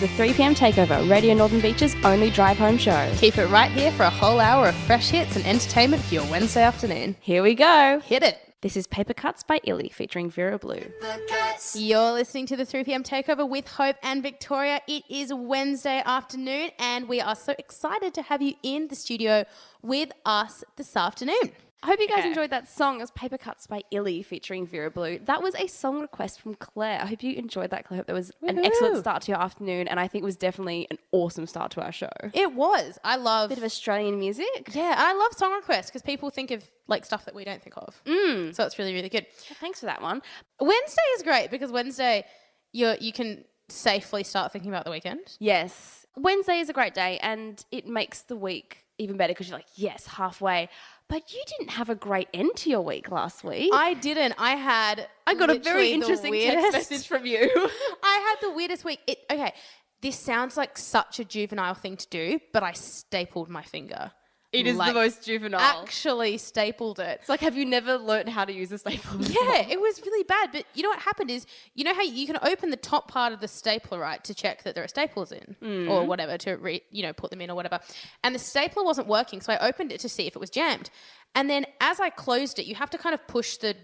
the 3 p.m. Takeover, Radio Northern Beach's only drive-home show. Keep it right here for a whole hour of fresh hits and entertainment for your Wednesday afternoon. Here we go. Hit it. This is Paper Cuts by Illy featuring Vera Blue. You're listening to the 3 p.m. Takeover with Hope and Victoria. It is Wednesday afternoon and we are so excited to have you in the studio with us this afternoon. I hope you guys enjoyed that song. It was Paper Cuts by Illy featuring Vera Blue. That was a song request from Claire. I hope you enjoyed that, Claire. I hope that was an excellent start to your afternoon, and I think it was definitely an awesome start to our show. It was. I love... Bit of Australian music. Yeah, I love song requests because people think of like stuff that we don't think of. So it's really, really good. Thanks for that one. Wednesday is great because Wednesday you can safely start thinking about the weekend. Yes. Wednesday is a great day, and it makes the week even better because you're like, yes, halfway. But you didn't have a great end to your week last week. I didn't. I got a very interesting text message from you. I had the weirdest week. Okay, this sounds like such a juvenile thing to do, but I stapled my finger. It is the most juvenile. Actually stapled it. It's like, have you never learned how to use a staple before? Yeah, it was really bad. But you know what happened is, you know how you can open the top part of the stapler, right, to check that there are staples in or whatever, to put them in or whatever. And the stapler wasn't working, so I opened it to see if it was jammed. And then as I closed it, you have to push the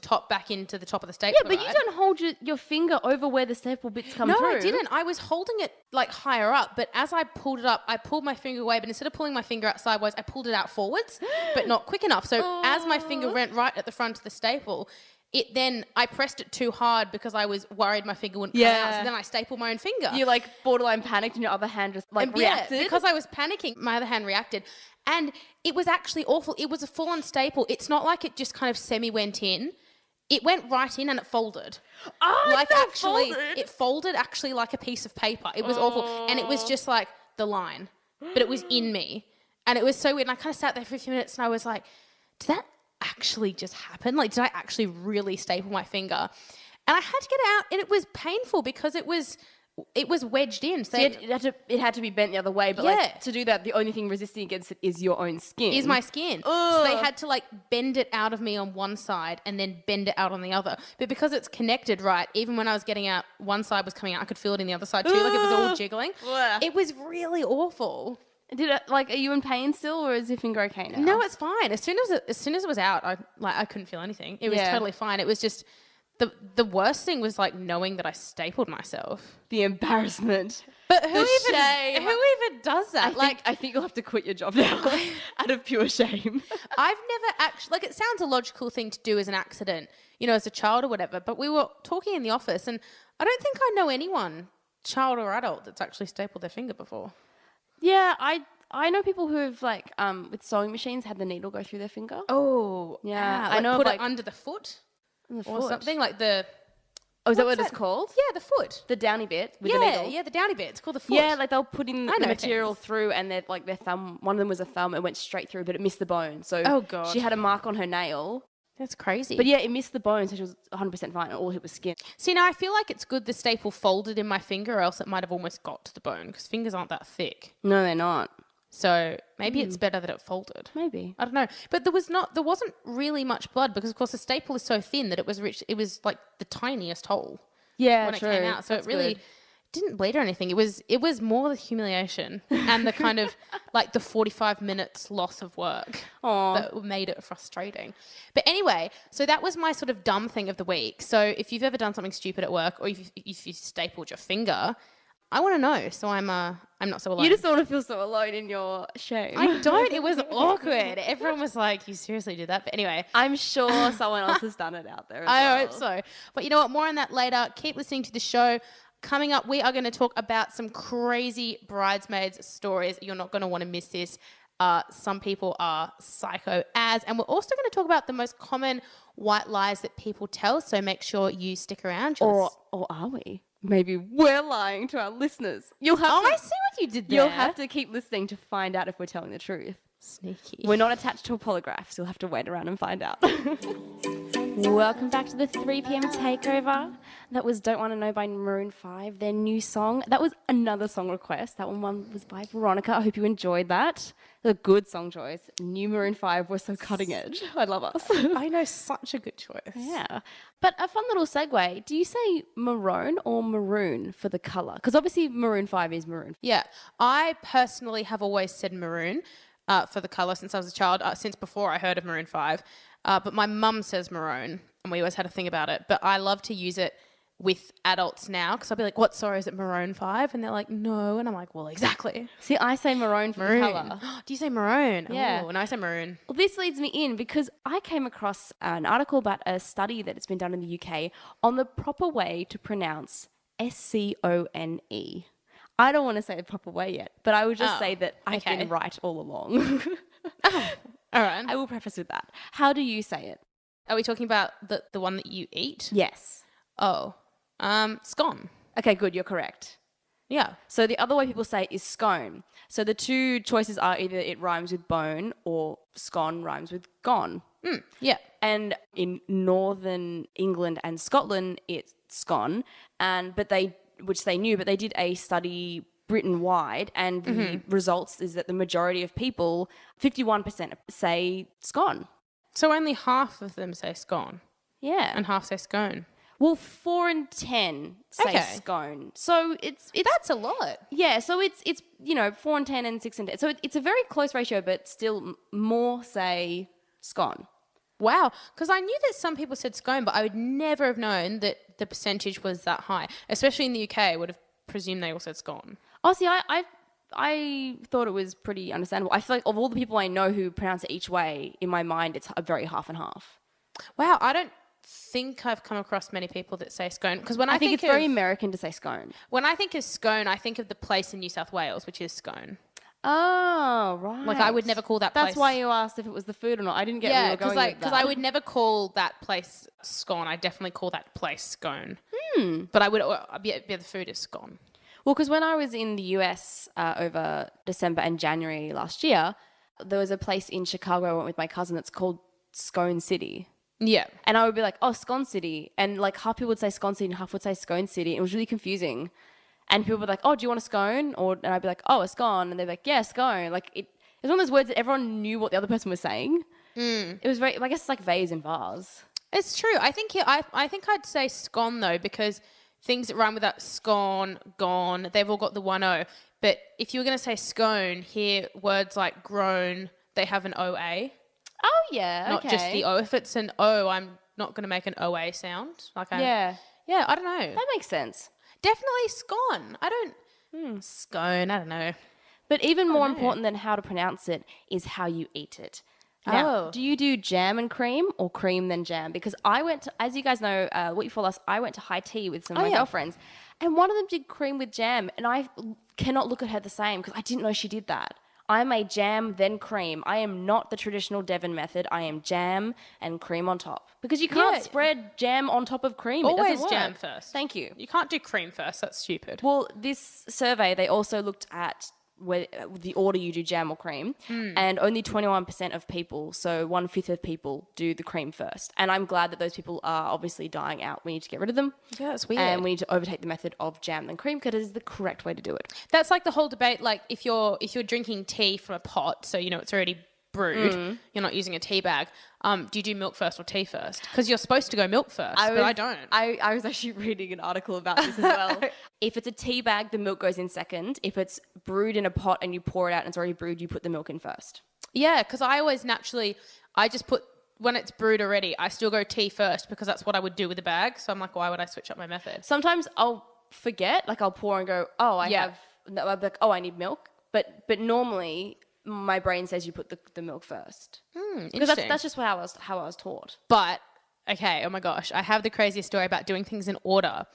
top back into the top of the stapler. Yeah, but you don't hold your finger over where the staple bits come through. No, I didn't. I was holding it like higher up, but as I pulled it up, I pulled my finger away, but instead of pulling my finger out sideways, I pulled it out forwards, but not quick enough. So as my finger went right at the front of the staple, I pressed it too hard because I was worried my finger wouldn't come out. So then I stapled my own finger. You like borderline panicked and your other hand just reacted? Yeah, because I was panicking, my other hand reacted. And it was actually awful. It was a full-on staple. It's not like it just kind of semi-went in. It went right in and it folded. Oh, like actually, it folded actually like a piece of paper. It was awful. And it was just like the line. But it was in me. And it was so weird. And I kind of sat there for a few minutes and I was like, did that actually just happen? Like, did I actually really staple my finger? And I had to get it out and it was painful because it was wedged in. So it had to be bent the other way, but like to do that, the only thing resisting against it is your own skin. Is my skin. So they had to like bend it out of me on one side and then bend it out on the other. But because it's connected, right, even when I was getting out, one side was coming out, I could feel it in the other side too. Like it was all jiggling. It was really awful. Are you in pain still, or is your finger okay now? No, it's fine. As soon as it was out, I couldn't feel anything. It was totally fine. It was just the worst thing was like knowing that I stapled myself. The embarrassment. But who even does that? I think you'll have to quit your job now out of pure shame. I've never actually, it sounds a logical thing to do as an accident, as a child or whatever, but we were talking in the office and I don't think I know anyone, child or adult, that's actually stapled their finger before. Yeah, I know people who have with sewing machines had the needle go through their finger. Oh, yeah. I know. Put it under the foot or something like the. Oh, is that what it's called? Yeah, the foot. The downy bit with the needle. Yeah, the downy bit. It's called the foot. Yeah, like they'll put in the material through and their thumb, one of them was a thumb, it went straight through, but it missed the bone. So she had a mark on her nail. That's crazy. But yeah, it missed the bone, so she was 100% fine. All it was skin. See, now I feel like it's good the staple folded in my finger or else it might have almost got to the bone because fingers aren't that thick. No, they're not. So maybe it's better that it folded. Maybe. I don't know. But there wasn't really much blood because of course the staple is so thin that it was like the tiniest hole. Yeah, when it came out. So it really didn't bleed or anything. It was more the humiliation and the kind of like the 45 minutes loss of work that made it frustrating. But anyway, so that was my sort of dumb thing of the week. So if you've ever done something stupid at work or if you stapled your finger, I want to know. So I'm not so alone. You just want to feel so alone in your shame. I don't. It was awkward. Everyone was like, you seriously did that? But anyway. I'm sure someone else has done it out there as I hope so. But you know what? More on that later. Keep listening to the show. Coming up, we are going to talk about some crazy bridesmaids stories. You're not going to want to miss this. Some people are psycho as. And we're also going to talk about the most common white lies that people tell. So make sure you stick around. Or are we? Maybe we're lying to our listeners. I see what you did there. You'll have to keep listening to find out if we're telling the truth. Sneaky. We're not attached to a polygraph, so you'll have to wait around and find out. Welcome back to the 3 p.m. Takeover. That was Don't Want to Know by Maroon 5, their new song. That was another song request. That one was by Veronica. I hope you enjoyed that. A good song choice. New Maroon 5 was so cutting edge. I love us. I know, such a good choice. Yeah. But a fun little segue. Do you say maroon or maroon for the colour? Because obviously Maroon 5 is maroon. Yeah. I personally have always said maroon for the colour since I was a child, since before I heard of Maroon 5. But my mum says maroon, and we always had a thing about it. But I love to use it with adults now because I'll be like, what, sorry, is it Maroon 5? And they're like, no. And I'm like, well, exactly. See, I say maroon for the colour. Do you say maroon? Yeah. Oh, and I say maroon. Well, this leads me in because I came across an article about a study that has been done in the UK on the proper way to pronounce scone. I don't want to say the proper way yet, but I would just say that I've been right all along. All right. I will preface with that. How do you say it? Are we talking about the one that you eat? Yes. Oh, scone. Okay, good. You're correct. Yeah. So the other way people say it is scone. So the two choices are either it rhymes with bone or scone rhymes with gone. Yeah. And in northern England and Scotland, it's scone. But they did a study Britain-wide, and the results is that the majority of people, 51%, say scone. So only half of them say scone. Yeah. And half say scone. Well, 4 and 10 say scone. So it's that's a lot. Yeah, so it's 4 and 10 and 6 and 10. So it's a very close ratio, but still more say scone. Wow, because I knew that some people said scone, but I would never have known that the percentage was that high. Especially in the UK, I would have presumed they all said scone. Oh, see, I thought it was pretty understandable. I feel like of all the people I know who pronounce it each way, in my mind, it's a very half and half. Wow, I don't think I've come across many people that say scone. Because when I think it's very American to say scone. When I think of scone, I think of the place in New South Wales, which is Scone. Oh, right. Like I would never call that place. That's why you asked if it was the food or not. I didn't get where you were going with that. Because I would never call that place scone. I definitely call that place scone. But I would, the food is scone. Well, because when I was in the US over December and January last year, there was a place in Chicago I went with my cousin that's called Scone City. Yeah. And I would be like, oh, Scone City. And like half people would say Scone City and half would say Scone City. It was really confusing. And people were like, oh, do you want a scone? And I'd be like, oh, a scone. And they'd be like, yeah, scone. Like it was one of those words that everyone knew what the other person was saying. It was very, I guess it's like vase and vase. It's true. I think I'd say scone though, because things that rhyme with that scone, gone, they've all got the 1-O. But if you were going to say scone, here words like grown, they have an OA. Oh, yeah. Not just the O. If it's an O, I'm not going to make an OA sound. Yeah, I don't know. That makes sense. Definitely scone. Scone, I don't know. But even more important than how to pronounce it is how you eat it. Now, do you do jam and cream or cream then jam? Because I went to, as you guys know, what you follow us, I went to high tea with some of my girlfriends, and one of them did cream with jam, and I cannot look at her the same because I didn't know she did that. I made jam, then cream. I am not the traditional Devon method. I am jam and cream on top. Because you can't spread jam on top of cream. Always it doesn't work. Jam first. Thank you. You can't do cream first. That's stupid. Well, this survey, they also looked at the order you do jam or cream, and only 21% of people, so 1/5 of people, do the cream first. And I'm glad that those people are obviously dying out. We need to get rid of them. Yeah, it's weird. And we need to overtake the method of jam then cream because it is the correct way to do it. That's like the whole debate. Like if you're drinking tea from a pot, so it's already brewed, you're not using a tea bag. Do you do milk first or tea first? Because you're supposed to go milk first, but I don't. I was actually reading an article about this as well. If it's a tea bag, the milk goes in second. If it's brewed in a pot and you pour it out and it's already brewed, you put the milk in first. Yeah, because I always I just put, when it's brewed already, I still go tea first because that's what I would do with the bag. So I'm like, why would I switch up my method? Sometimes I'll forget, like I'll pour and go, oh, I'll be like, oh, I need milk. But normally my brain says you put the milk first. Because that's just how I was taught. But, okay, oh my gosh, I have the craziest story about doing things in order.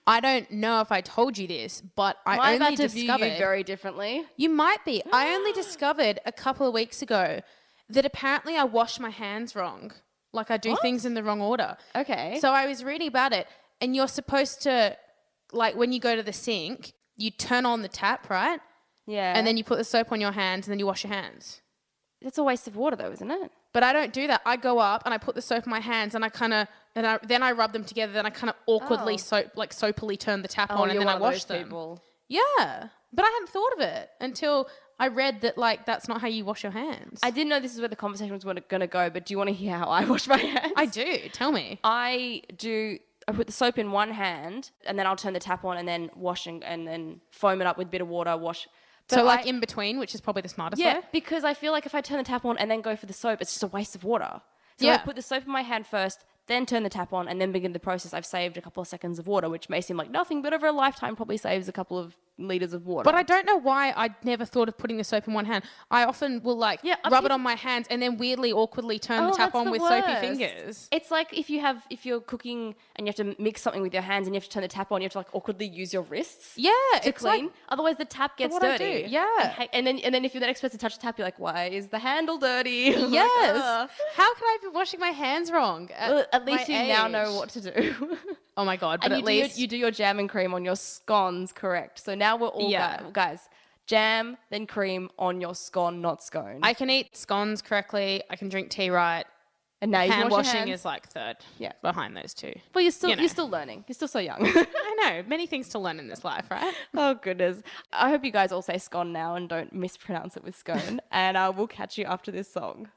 I don't know if I told you this, but I only discovered... view you very differently? You might be. I only discovered a couple of weeks ago that apparently I wash my hands wrong. Like I do things in the wrong order. Okay. So I was reading about it, and you're supposed to, like when you go to the sink, you turn on the tap, right? Yeah. And then you put the soap on your hands and then you wash your hands. That's a waste of water though, isn't it? But I don't do that. I go up and I put the soap in my hands and then I rub them together. Then I kind of awkwardly soapily turn the tap on and then I wash them. People. Yeah. But I hadn't thought of it until I read that like that's not how you wash your hands. I didn't know this is where the conversation was going to go, but do you want to hear how I wash my hands? I do. Tell me. I put the soap in one hand and then I'll turn the tap on and then wash and then foam it up with a bit of water, wash. But so like in between, which is probably the smartest way? Yeah, because I feel like if I turn the tap on and then go for the soap, it's just a waste of water. So I put the soap in my hand first, then turn the tap on and then begin the process. I've saved a couple of seconds of water, which may seem like nothing, but over a lifetime probably saves a couple of liters of water. But I don't know why I never thought of putting the soap in one hand. I often will rub it on my hands and then weirdly, awkwardly turn the tap on with soapy fingers. It's like if you're cooking and you have to mix something with your hands and you have to turn the tap on, you have to like awkwardly use your wrists. Yeah, to clean. Like, otherwise, the tap gets dirty. Yeah, and then if you're the next person to touch the tap, you're like, why is the handle dirty? Yes. How can I be washing my hands wrong? At least you now know what to do. Oh my God, but and at least you do your jam and cream on your scones, correct? So now we're all guys, jam, then cream on your scone, not scone. I can eat scones correctly. I can drink tea right. And now hand washing is like third behind those two. Well, you're still learning. You're still so young. I know. Many things to learn in this life, right? Oh, goodness. I hope you guys all say scone now and don't mispronounce it with scone. And we'll catch you after this song.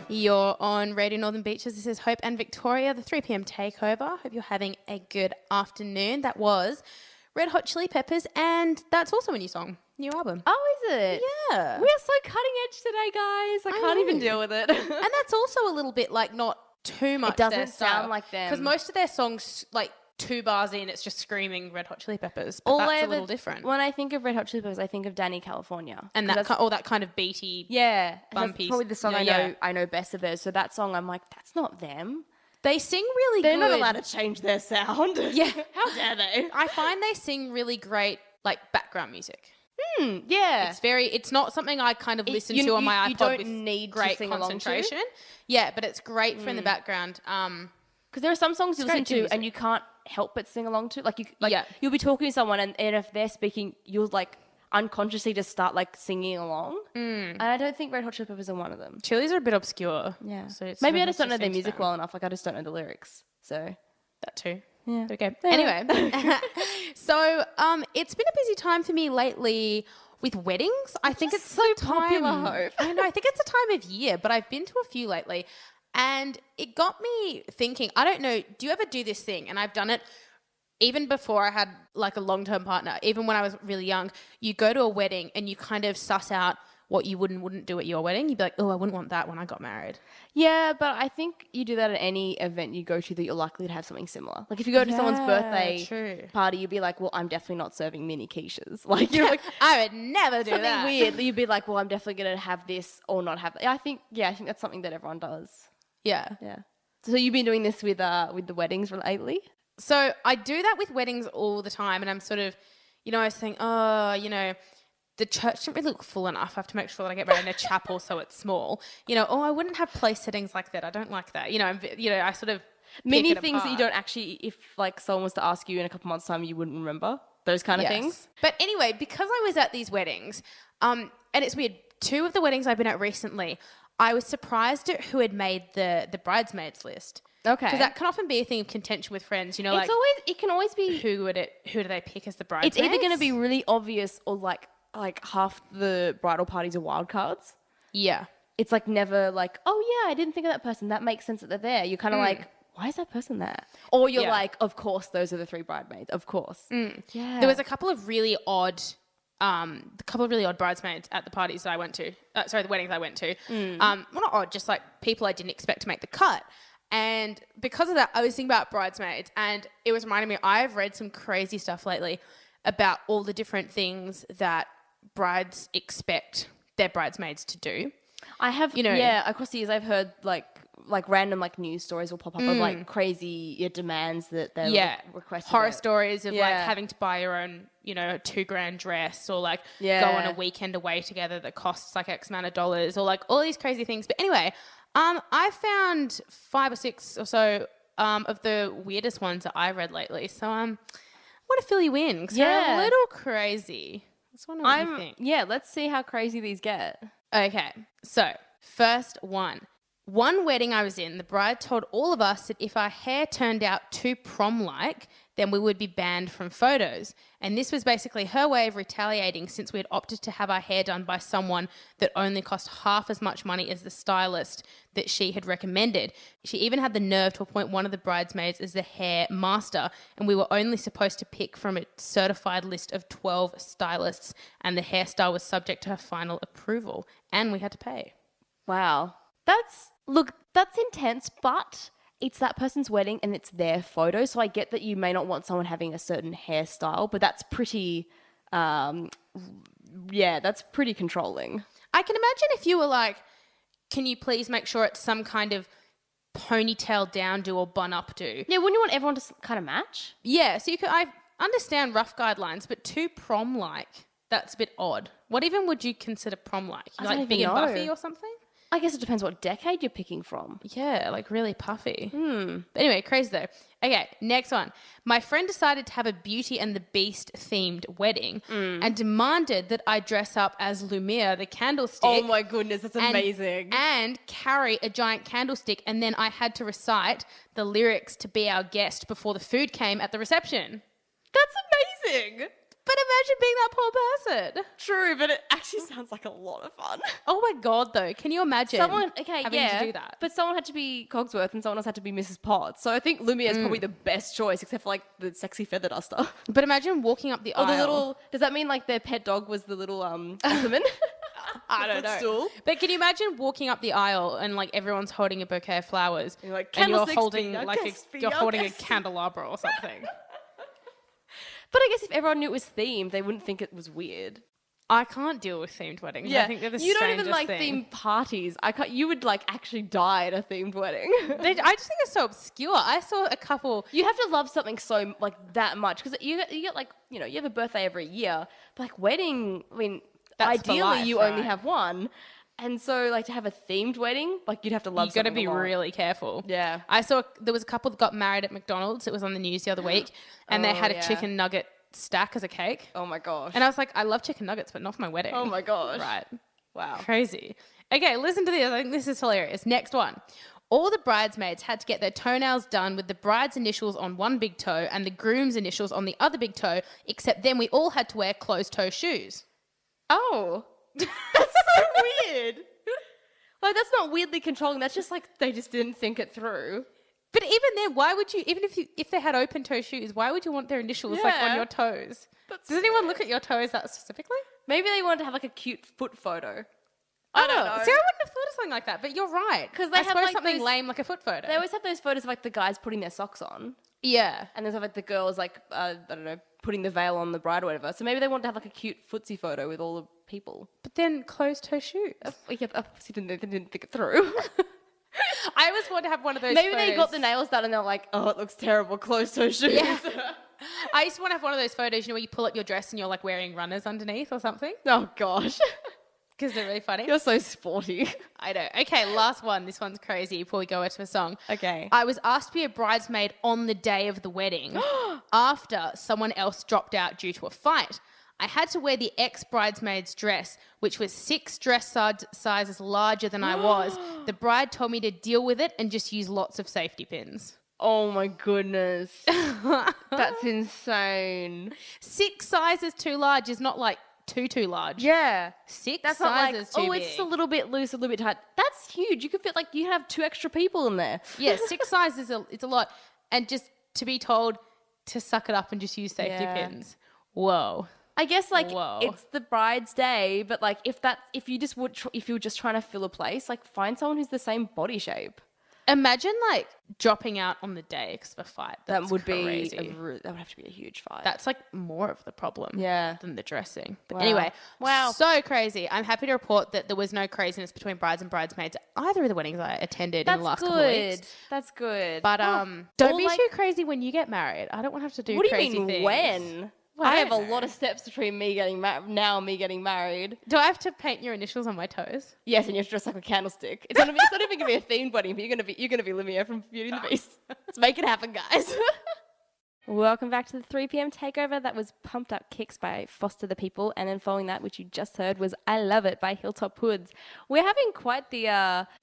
You're on Radio Northern Beaches. This is Hope and Victoria, the 3 p.m. takeover. Hope you're having a good afternoon. That was Red Hot Chili Peppers, and that's also a new song, new album. Oh, is it? Yeah. We are so cutting edge today, guys. I can't even deal with it. And that's also a little bit like not too much. It doesn't sound like them. Because most of their songs, like 2 bars in, it's just screaming Red Hot Chili Peppers. But that's a little different. When I think of Red Hot Chili Peppers, I think of Danny California. And that kind of beaty, bumpy. That's probably the song I know best of theirs. So that song, I'm like, that's not them. They sing really good. They're not allowed to change their sound. Yeah. How dare they? I find they sing really great, like, background music. Yeah. It's not something I kind of listen to on my iPod. You don't with need great to sing concentration. along to. Yeah, but it's great for in the background. Because there are some songs you listen to and you can't help but sing along to. You'll be talking to someone and if they're speaking, you'll like unconsciously just start like singing along. And I don't think Red Hot Chili Peppers are one of them. Chili's are a bit obscure. Yeah. So it's maybe I just don't know their music well enough. Like I just don't know the lyrics. So that too. Yeah. Okay. Anyway, so it's been a busy time for me lately with weddings. I think it's so popular. Hope. I know. I think it's a time of year, but I've been to a few lately, and it got me thinking. I don't know. Do you ever do this thing? And I've done it even before I had like a long-term partner. Even when I was really young, you go to a wedding and you kind of suss out what you would and wouldn't do at your wedding. You'd be like, oh, I wouldn't want that when I got married. Yeah, but I think you do that at any event you go to that you're likely to have something similar. Like if you go to someone's birthday party, you'd be like, well, I'm definitely not serving mini quiches. Like, you're like, I would never do that. Something weird. You'd be like, well, I'm definitely going to have this or not have that. I think that's something that everyone does. Yeah. Yeah. So you've been doing this with the weddings lately? So I do that with weddings all the time. And I'm sort of, I was saying, the church didn't really look full enough. I have to make sure that I get married in a chapel so it's small. I wouldn't have place settings like that. I don't like that. I sort of many things that you don't actually, if like someone was to ask you in a couple months' time, you wouldn't remember those kind of things. But anyway, because I was at these weddings, and it's weird, 2 of the weddings I've been at recently, I was surprised at who had made the bridesmaids list. Okay. Because that can often be a thing of contention with friends. It can always be who do they pick as the bridesmaids? It's either going to be really obvious or like half the bridal parties are wild cards. Yeah. It's like never like, oh yeah, I didn't think of that person. That makes sense that they're there. You're kind of like, why is that person there? Or you're like, of course, those are the 3 bridesmaids. Of course. Yeah. There was a couple of really odd bridesmaids at the parties that I went to. The weddings I went to. Well, not odd, just like people I didn't expect to make the cut. And because of that, I was thinking about bridesmaids, and it was reminding me, I've read some crazy stuff lately about all the different things that brides expect their bridesmaids to do. I have, across the years I've heard like random like news stories will pop up of like crazy demands that they're requesting. Horror stories of like having to buy your own, $2,000 dress, or like go on a weekend away together that costs like X amount of dollars, or like all these crazy things. But anyway, I found 5 or 6 or so of the weirdest ones that I read lately. So I want to fill you in because they're a little crazy. I just want to know what you think. Yeah, let's see how crazy these get. Okay, so First one. One wedding I was in, the bride told all of us that if our hair turned out too prom-like, then we would be banned from photos. And this was basically her way of retaliating since we had opted to have our hair done by someone that only cost half as much money as the stylist that she had recommended. She even had the nerve to appoint one of the bridesmaids as the hair master, and we were only supposed to pick from a certified list of 12 stylists, and the hairstyle was subject to her final approval, and we had to pay. Wow. That's intense, but it's that person's wedding and it's their photo. So I get that you may not want someone having a certain hairstyle, but that's pretty, that's pretty controlling. I can imagine if you were like, can you please make sure it's some kind of ponytail down do or bun up do? Yeah, wouldn't you want everyone to kind of match? Yeah, so I understand rough guidelines, but too prom-like, that's a bit odd. What even would you consider prom-like? Like Big and Buffy or something? I guess it depends what decade you're picking from. Yeah, like really puffy. But anyway, crazy though. Okay, next one. My friend decided to have a Beauty and the Beast themed wedding and demanded that I dress up as Lumiere, the candlestick. Oh my goodness, that's amazing. And carry a giant candlestick, and then I had to recite the lyrics to Be Our Guest before the food came at the reception. That's amazing. But imagine being that poor person. True, but it actually sounds like a lot of fun. Oh my God, though. Can you imagine having to do that? But someone had to be Cogsworth and someone else had to be Mrs. Potts. So I think Lumiere is probably the best choice, except for like the sexy feather duster. But imagine walking up the aisle. Or the little, does that mean like their pet dog was the little Ottoman? I don't know. Stool? But can you imagine walking up the aisle and like everyone's holding a bouquet of flowers and you're holding a candelabra or something? But I guess if everyone knew it was themed, they wouldn't think it was weird. I can't deal with themed weddings. Yeah. I think they're the You don't even strangest like thing. themed parties. You would like actually die at a themed wedding. I just think it's so obscure. I saw a couple. You have to love something so like that much because you get like, you know, you have a birthday every year. But like wedding, I mean, That's ideally for life, you right? only have one. And so like to have a themed wedding, like you'd have to love something. You got to be really careful. Yeah. I saw there was a couple that got married at McDonald's. It was on the news the other week, and they had a chicken nugget stack as a cake. Oh my gosh. And I was like, I love chicken nuggets, but not for my wedding. Oh my gosh. Right. Wow. Crazy. Okay, listen to this. I think this is hilarious. Next one. All the bridesmaids had to get their toenails done with the bride's initials on one big toe and the groom's initials on the other big toe, except then we all had to wear closed-toe shoes. Oh. That's so weird. Like, that's not weirdly controlling. That's just like they just didn't think it through. But even then, why would you, even if they had open-toe shoes, why would you want their initials like on your toes? Does anyone look at your toes that specifically? Maybe they wanted to have like a cute foot photo. I don't know. See, I wouldn't have thought of something like that, but you're right. Because they I have suppose like something lame like a foot photo. They always have those photos of like the guys putting their socks on. Yeah. And there's like the girls like, I don't know, putting the veil on the bride or whatever. So maybe they want to have like a cute footsie photo with all the people. But then closed-toe shoes. Yeah, obviously they didn't think it through. I always want to have one of those Maybe photos. they got the nails done and they're like, oh, it looks terrible, closed-toe shoes. Yeah. I used to want to have one of those photos, you know, where you pull up your dress and you're like wearing runners underneath or something. Oh, gosh. Because they're really funny. You're so sporty. I know. Okay, last one. This one's crazy before we go into a song. Okay. I was asked to be a bridesmaid on the day of the wedding after someone else dropped out due to a fight. I had to wear the ex-bridesmaid's dress, which was 6 dress sizes larger than I was. The bride told me to deal with it and just use lots of safety pins. Oh my goodness. That's insane. 6 sizes too large is not like too large. Yeah. 6 That's not like, sizes too big. it's just a little bit loose, a little bit tight. That's huge. You could fit like, you have 2 extra people in there. Yeah, 6 sizes, it's a lot. And just to be told to suck it up and just use safety pins. Whoa. I guess like Whoa. it's the bride's day, but like if you were just trying to fill a place, like find someone who's the same body shape. Imagine like dropping out on the day because of a fight. That's That would crazy. that would have to be a huge fight. That's like more of the problem than the dressing. But anyway, so crazy. I'm happy to report that there was no craziness between brides and bridesmaids at either of the weddings I attended in the last couple of weeks. That's good. But don't be too crazy when you get married. I don't want to have to do crazy things. What do you mean when? Well, I have a lot of steps between me getting getting married. Do I have to paint your initials on my toes? Yes, and you're dressed like a candlestick. It's not even gonna be a themed wedding, but you're gonna be Lumiere from Beauty and the Beast. Let's make it happen, guys. Welcome back to the 3 p.m. Takeover. That was Pumped Up Kicks by Foster the People. And then following that, which you just heard, was I Love It by Hilltop Hoods. We're having quite the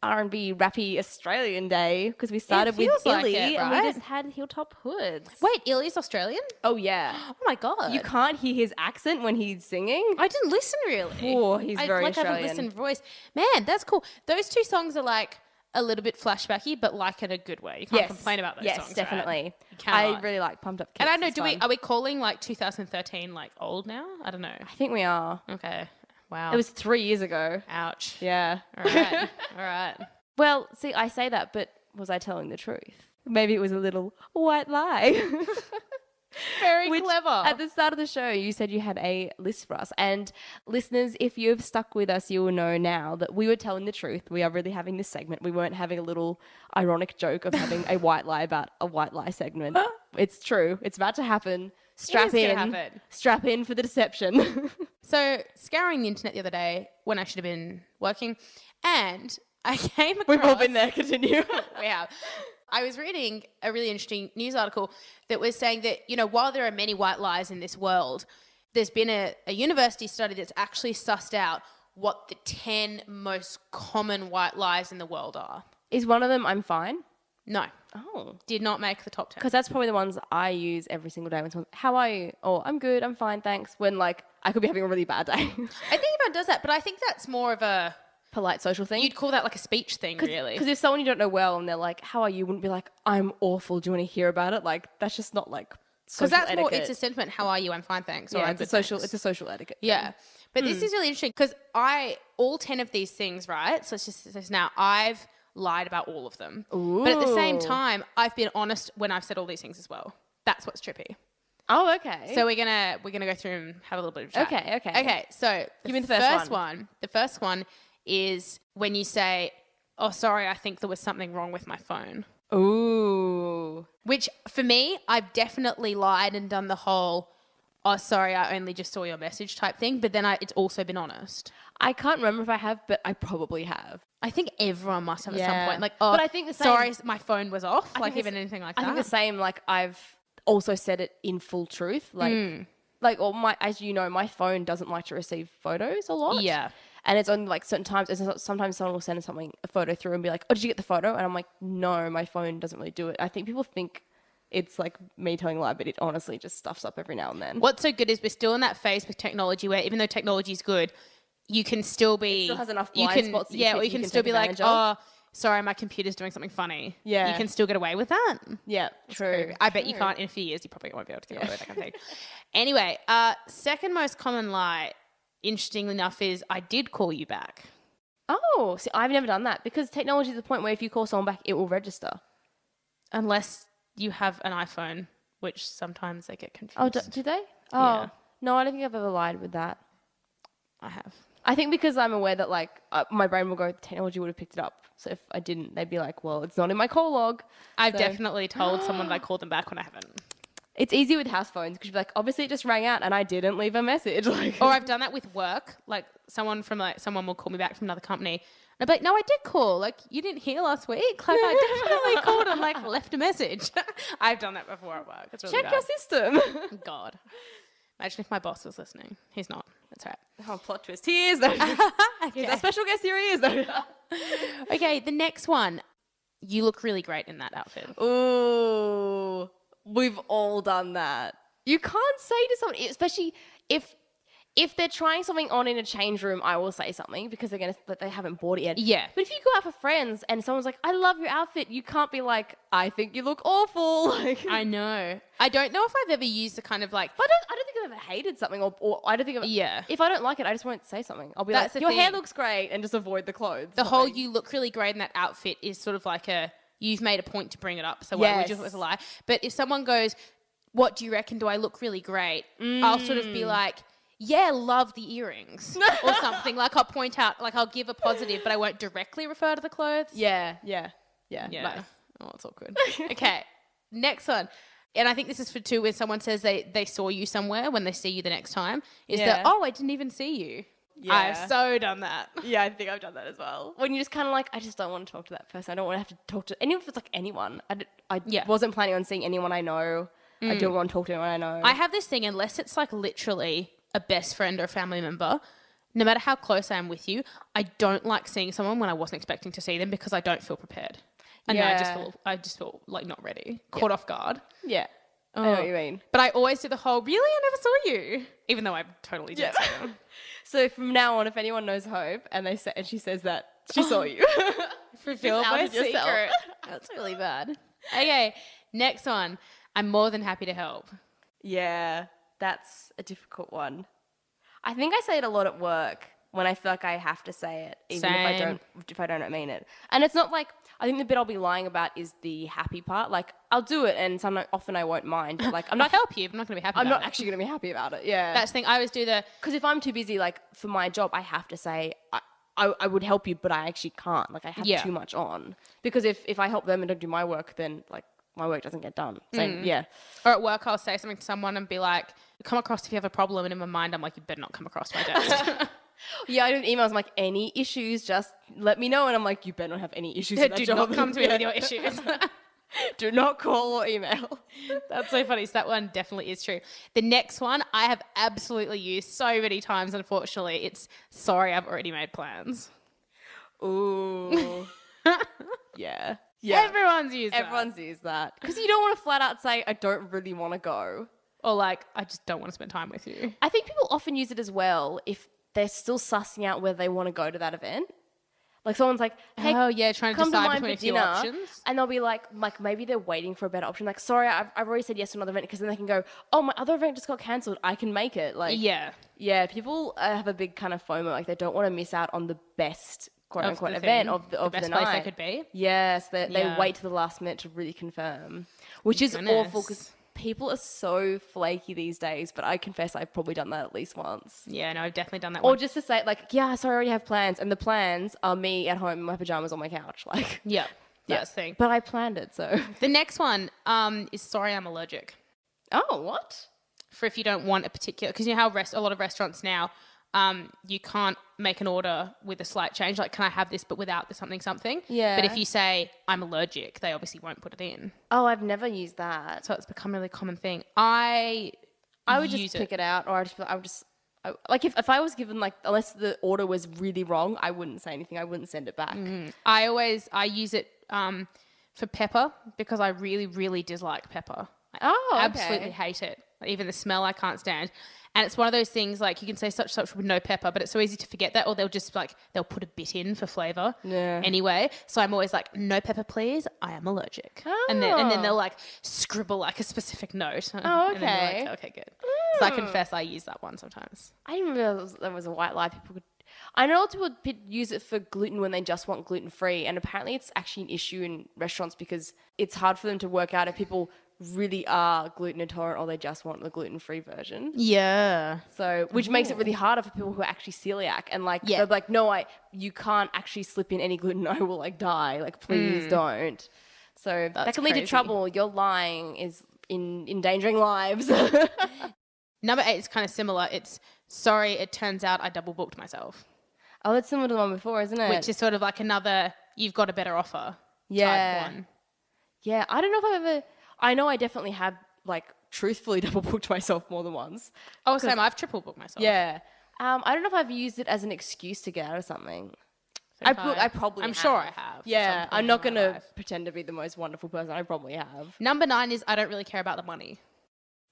R&B rappy Australian day because we started with Illy and we just had Hilltop Hoods. Wait, Illy's Australian? Oh, yeah. Oh, my God. You can't hear his accent when he's singing? I didn't listen, really. Oh, he's very Australian. I haven't listened voice. Man, that's cool. Those two songs are like a little bit flashbacky, but like in a good way. You can't complain about those songs. Yes, definitely. Right? I really like Pumped Up Kicks. And I know, are we calling like 2013 like old now? I don't know. I think we are. Okay. Wow. It was 3 years ago. Ouch. Yeah. All right. All right. Well, see, I say that, but was I telling the truth? Maybe it was a little white lie. Very clever. At the start of the show, you said you had a list for us. And listeners, if you've stuck with us, you will know now that we were telling the truth. We are really having this segment. We weren't having a little ironic joke of having a white lie about a white lie segment. It's true. It's about to happen. Strap in for the deception. So, scouring the internet the other day when I should have been working, and I came across... We've all been there. Continue. We have. I was reading a really interesting news article that was saying that, you know, while there are many white lies in this world, there's been a university study that's actually sussed out what the 10 most common white lies in the world are. Is one of them I'm fine? No. Oh. Did not make the top 10. Because that's probably the ones I use every single day when someone's, how are you? Oh, I'm good, I'm fine, thanks. When, like, I could be having a really bad day. I think everyone does that, but I think that's more of a... polite social thing. You'd call that like a speech thing, really. Because if someone you don't know well and they're like, how are you? Wouldn't be like, I'm awful. Do you want to hear about it? Like, that's just not like social etiquette. Because that's more, it's a sentiment. How are you? I'm fine, thanks. Or yeah, I'm it's a social etiquette thing. Yeah. But this is really interesting because all 10 of these things, right? So it's just now I've lied about all of them. Ooh. But at the same time, I've been honest when I've said all these things as well. That's what's trippy. Oh, okay. So we're gonna go through and have a little bit of chat. Okay. So give me the first one. The first one is when you say, oh, sorry, I think there was something wrong with my phone. Ooh. Which, for me, I've definitely lied and done the whole, oh, sorry, I only just saw your message type thing. But then it's also been honest. I can't remember if I have, but I probably have. I think everyone must have at some point. Like, but I think the same, sorry, my phone was off. Like, even anything like that. I think the same, like, I've also said it in full truth. Like, as you know, my phone doesn't like to receive photos a lot. Yeah. And it's only like certain times. Sometimes someone will send a photo through and be like, oh, did you get the photo? And I'm like, no, my phone doesn't really do it. I think people think it's like me telling a lie, but it honestly just stuffs up every now and then. What's so good is we're still in that phase with technology where even though technology is good, you can still be... It still has enough blind spots that you can still be like, oh, sorry, my computer's doing something funny. Yeah. You can still get away with that. Yeah, true. I bet you can't in a few years. You probably won't be able to get away with that kind of thing. Anyway, second most common lie, interestingly enough, is I did call you back. Oh, see, I've never done that because technology is the point where if you call someone back, it will register. Unless you have an iPhone, which sometimes they get confused. Oh, do they? Oh, yeah. No, I don't think I've ever lied with that. I have. I think because I'm aware that like my brain will go, technology would have picked it up. So if I didn't, they'd be like, well, it's not in my call log. I've definitely told someone that I called them back when I haven't. It's easy with house phones because you're like, obviously it just rang out and I didn't leave a message. Like, or I've done that with work. Like someone will call me back from another company. And I'd be like, no, I did call. Like you didn't hear last week. Like I definitely called and like left a message. I've done that before at work. It's really check your system. God. Imagine if my boss was listening. He's not. That's right. Oh, plot twist. He is. He's a special guest. Here he is. Okay, the next one. You look really great in that outfit. Ooh. We've all done that. You can't say to someone, especially if they're trying something on in a change room, I will say something because they haven't bought it yet. Yeah. But if you go out for friends and someone's like, I love your outfit, you can't be like, I think you look awful. Like, I know. I don't know if I've ever used the kind of like... I don't think I've ever hated something or I don't think I've... Yeah. If I don't like it, I just won't say something. I'll be like, your hair looks great and just avoid the clothes. The whole you look really great in that outfit is sort of like you've made a point to bring it up, so why would you if it was a lie? But if someone goes, what do you reckon? Do I look really great? I'll sort of be like, yeah, love the earrings or something. Like I'll point out, like I'll give a positive, but I won't directly refer to the clothes. Yeah. Nice. Oh, it's awkward. Okay, next one. And I think this is for two, when someone says they saw you somewhere when they see you the next time, is that, oh, I didn't even see you. Yeah. I've so done that. Yeah, I think I've done that as well. When you just kind of like, I just don't want to talk to that person. I don't want to have to talk to anyone if it's like anyone. I wasn't planning on seeing anyone I know. I don't want to talk to anyone I know. I have this thing, unless it's like literally a best friend or a family member, no matter how close I am with you, I don't like seeing someone when I wasn't expecting to see them because I don't feel prepared. And then I just feel like not ready, caught off guard. Yeah. I know what you mean. But I always do the whole, really? I never saw you. Even though I totally did see them. So from now on, if anyone knows Hope and she says that she saw you. Reveal my secret. That's really bad. Okay, next one. I'm more than happy to help. Yeah, that's a difficult one. I think I say it a lot at work when I feel like I have to say it, even if I don't mean it. And it's not like, I think the bit I'll be lying about is the happy part. Like, I'll do it, and often I won't mind. But like, I'm not help you, but I'm not going to be happy. I'm not actually going to be happy about it. Yeah, that's the thing. I always do because if I'm too busy, like for my job, I have to say I would help you, but I actually can't. Like, I have too much on, because if I help them and don't do my work, then like my work doesn't get done. So yeah. Or at work, I'll say something to someone and be like, "Come across if you have a problem," and in my mind, I'm like, "You better not come across my desk." Yeah, I do emails. I'm like, any issues, just let me know. And I'm like, you better not have any issues with that Do job. not come to me with your issues. Do not call or email. That's so funny. So that one definitely is true. The next one I have absolutely used so many times, unfortunately. It's, sorry, I've already made plans. Ooh. Yeah. Everyone's used that. Because you don't want to flat out say, I don't really want to go. Or like, I just don't want to spend time with you. I think people often use it as well if they're still sussing out whether they want to go to that event. Like someone's like, hey, trying to decide between a few options. And they'll be like maybe they're waiting for a better option. Like, sorry, I've already said yes to another event, because then they can go, oh, my other event just got cancelled. I can make it. Like, yeah, people have a big kind of FOMO. Like, they don't want to miss out on the best quote unquote event of the best night. place they could be. Yes, they wait to the last minute to really confirm, which is awful because people are so flaky these days, but I confess I've probably done that at least once. Yeah, no, I've definitely done that Or just to say, like, yeah, sorry, I already have plans, and the plans are me at home in my pajamas on my couch. Like, that's the thing. But I planned it, so. The next one is, sorry, I'm allergic. Oh, what? For if you don't want a particular, because you know how a lot of restaurants now, you can't make an order with a slight change. Like, can I have this but without the something? Yeah. But if you say, I'm allergic, they obviously won't put it in. Oh, I've never used that. So it's become a really common thing. I would just pick it out, or like if I was given, like, unless the order was really wrong, I wouldn't say anything. I wouldn't send it back. I use it for pepper, because I really, really dislike pepper. I absolutely hate it. Even the smell I can't stand. And it's one of those things, like, you can say such with no pepper, but it's so easy to forget that, or they'll just they'll put a bit in for flavour anyway. So I'm always like, no pepper, please. I am allergic. Oh. And then they'll like scribble like a specific note. Oh, okay. And then like, okay, good. So I confess I use that one sometimes. I didn't realize that was a white lie. I know people use it for gluten when they just want gluten-free, and apparently it's actually an issue in restaurants because it's hard for them to work out if people really are gluten intolerant or they just want the gluten-free version. Yeah. So, which makes it really harder for people who are actually celiac, and like they're like, no, you can't actually slip in any gluten. I will like die. Like, please don't. So that can lead to trouble. Your lying is endangering lives. Number 8 is kind of similar. It's, sorry, it turns out I double booked myself. Oh, that's similar to the one before, isn't it? Which is sort of like another, you've got a better offer type one. Yeah, I don't know if I've ever... I know I definitely have, like, truthfully double booked myself more than once. Oh, same. I've triple booked myself. Yeah. I don't know if I've used it as an excuse to get out of something. I probably have. Sure I have. Yeah, I'm not going to pretend to be the most wonderful person. I probably have. Number 9 is, I don't really care about the money.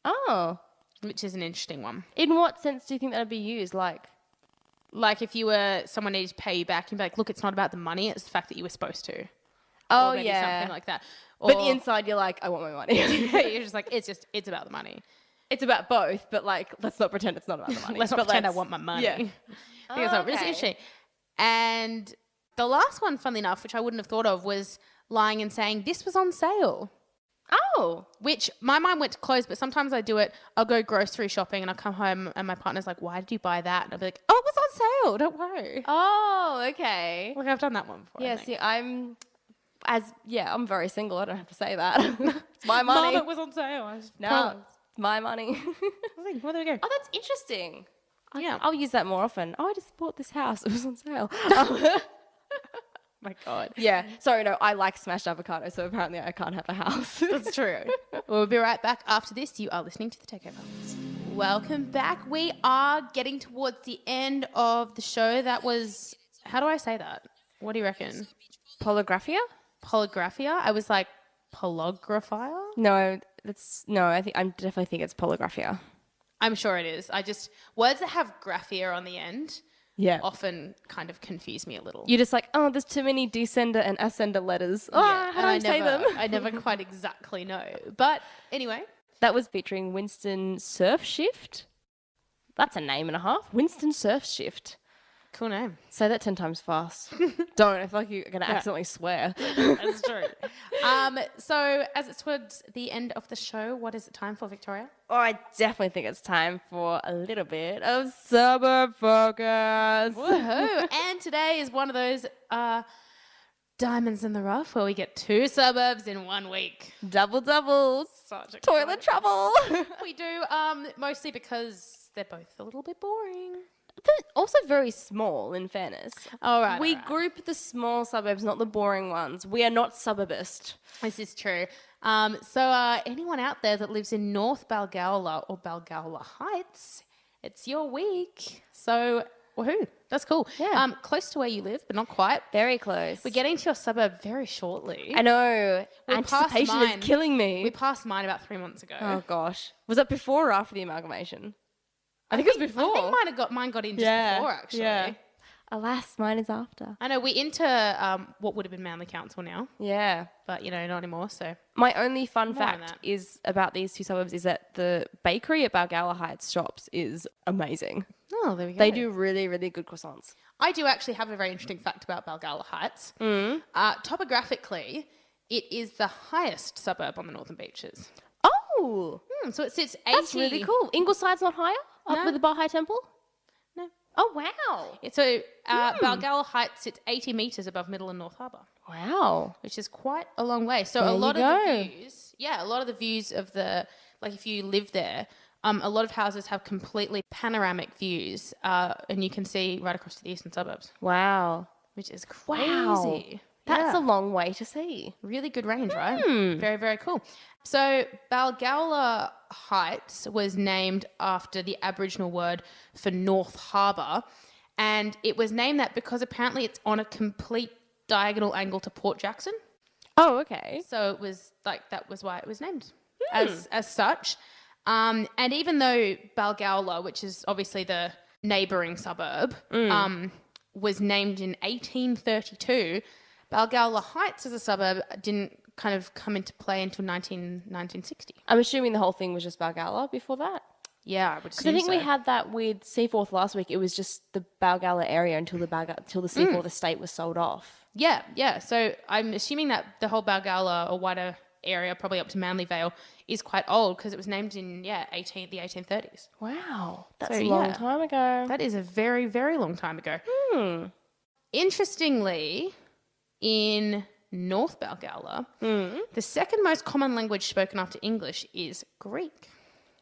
Oh. Which is an interesting one. In what sense do you think that would be used? Like if someone needed to pay you back, you'd be like, look, it's not about the money, it's the fact that you were supposed to. Oh, or maybe something like that. But inside you're like, I want my money. You're just like, it's about the money. It's about both, but like, let's not pretend it's not about the money. Let's not pretend I want my money. Yeah. I think it's really interesting. And the last one, funnily enough, which I wouldn't have thought of, was lying and saying, this was on sale. Oh. Which my mind went to close, but sometimes I do it. I'll go grocery shopping and I'll come home and my partner's like, why did you buy that? And I'll be like, oh, it was on sale. Don't worry. Oh, okay. Like, I've done that one before. Yeah, see, I'm very single. I don't have to say that. It's my money. Mom, it was on sale. It's my money. Well, there we go. Oh, that's interesting. Yeah. I'll use that more often. Oh, I just bought this house. It was on sale. My God. Yeah. Sorry, no, I like smashed avocado, so apparently I can't have a house. That's true. We'll be right back after this. You are listening to The Takeover. Welcome back. We are getting towards the end of the show. That was, how do I say that? What do you reckon? Polygraphia? Polygraphia? I was like, polygraphia? No, I definitely think it's polygraphia. I'm sure it is. Words that have graphia on the end often kind of confuse me a little. You're just like, oh, there's too many descender and ascender letters. How do I say them? I never quite exactly know. But anyway. That was featuring Winston Surfshift. That's a name and a half. Winston Surfshift. Cool name. Say that 10 times fast. Don't. I feel like you're going to accidentally swear. That's true. So as it's towards the end of the show, what is it time for, Victoria? Oh, I definitely think it's time for a little bit of suburb focus. Woohoo. And today is one of those diamonds in the rough where we get 2 suburbs in 1 week. Double. Such a toilet trouble. We do, mostly because they're both a little bit boring. But also very small, in fairness. All right. We group the small suburbs, not the boring ones. We are not suburbist. This is true. So anyone out there that lives in North Balgowlah or Balgowlah Heights, it's your week. So, woohoo. That's cool. Yeah. Close to where you live, but not quite. Very close. We're getting to your suburb very shortly. I know. Anticipation is killing me. We passed mine about 3 months ago. Oh, gosh. Was that before or after the amalgamation? I think it was before. I think mine got in just before, actually. Yeah. Alas, mine is after. I know, we're into what would have been Manly Council now. Yeah. But, not anymore, so. My only fun fact is about these 2 suburbs is that the bakery at Balgowlah Heights shops is amazing. Oh, there we go. They do really, really good croissants. I do actually have a very interesting fact about Balgowlah Heights. Topographically, it is the highest suburb on the Northern Beaches. Oh! So it sits 80... That's really cool. Ingleside's not higher? Up with the Baha'i Temple? No. Oh, wow. So Balgowlah Heights sits 80 metres above Middle and North Harbour. Wow. Which is quite a long way. So a lot of the views of the, like if you live there, a lot of houses have completely panoramic views and you can see right across to the eastern suburbs. Wow. Which is crazy. Wow. That's a long way to see. Really good range, right? Very, very cool. So Balgowlah Heights was named after the Aboriginal word for North Harbour, and it was named that because apparently it's on a complete diagonal angle to Port Jackson. Oh, okay. So it was like that was why it was named as such. And even though Balgowlah, which is obviously the neighbouring suburb, was named in 1832, Balgowlah Heights as a suburb didn't kind of come into play until 1960. I'm assuming the whole thing was just Balgowlah before that? Yeah, I would assume I think we had that with Seaforth last week. It was just the Balgowlah area until the Seaforth estate was sold off. Yeah. So I'm assuming that the whole Balgowlah or wider area, probably up to Manly Vale, is quite old because it was named in the 1830s. Wow, that's a long time ago. That is a very, very long time ago. Interestingly, in North Balgowlah, the second most common language spoken after English is Greek.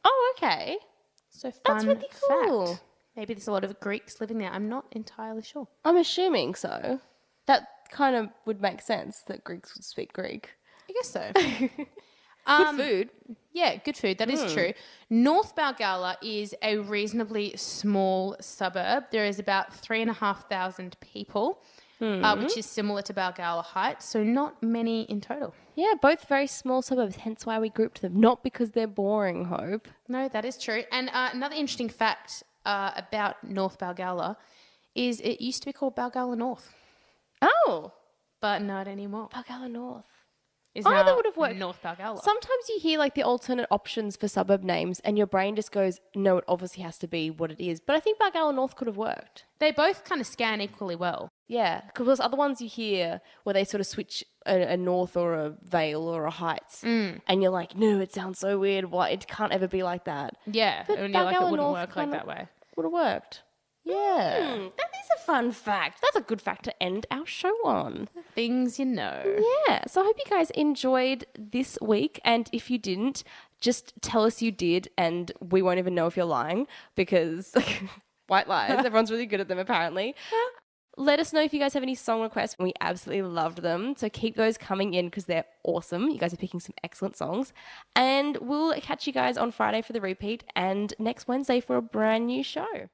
Oh, okay. So that's really cool. Fact. Maybe there's a lot of Greeks living there. I'm not entirely sure. I'm assuming so. That kind of would make sense that Greeks would speak Greek. I guess so. Good food. Yeah, good food. That is true. North Balgowlah is a reasonably small suburb. There is about 3,500 people. Which is similar to Balgowlah Heights, so not many in total. Yeah, both very small suburbs, hence why we grouped them. Not because they're boring, Hope. No, that is true. And another interesting fact about North Balgowlah is it used to be called Balgowlah North. Oh. But not anymore. Balgowlah North. That would have worked. North Balgowlah. Sometimes you hear like the alternate options for suburb names and your brain just goes, no, it obviously has to be what it is. But I think Balgowlah North could have worked. They both kind of scan equally well. Yeah, because there's other ones you hear where they sort of switch a north or a vale or a heights. And you're like, no, it sounds so weird. Why? It can't ever be like that. Yeah, but and you're like, it wouldn't North work like that way. Would have worked. Yeah. That is a fun fact. That's a good fact to end our show on. Things you know. Yeah. So I hope you guys enjoyed this week. And if you didn't, just tell us you did and we won't even know if you're lying because white lies. Everyone's really good at them apparently. let us know if you guys have any song requests. We absolutely loved them. So keep those coming in because they're awesome. You guys are picking some excellent songs. And we'll catch you guys on Friday for the repeat and next Wednesday for a brand new show.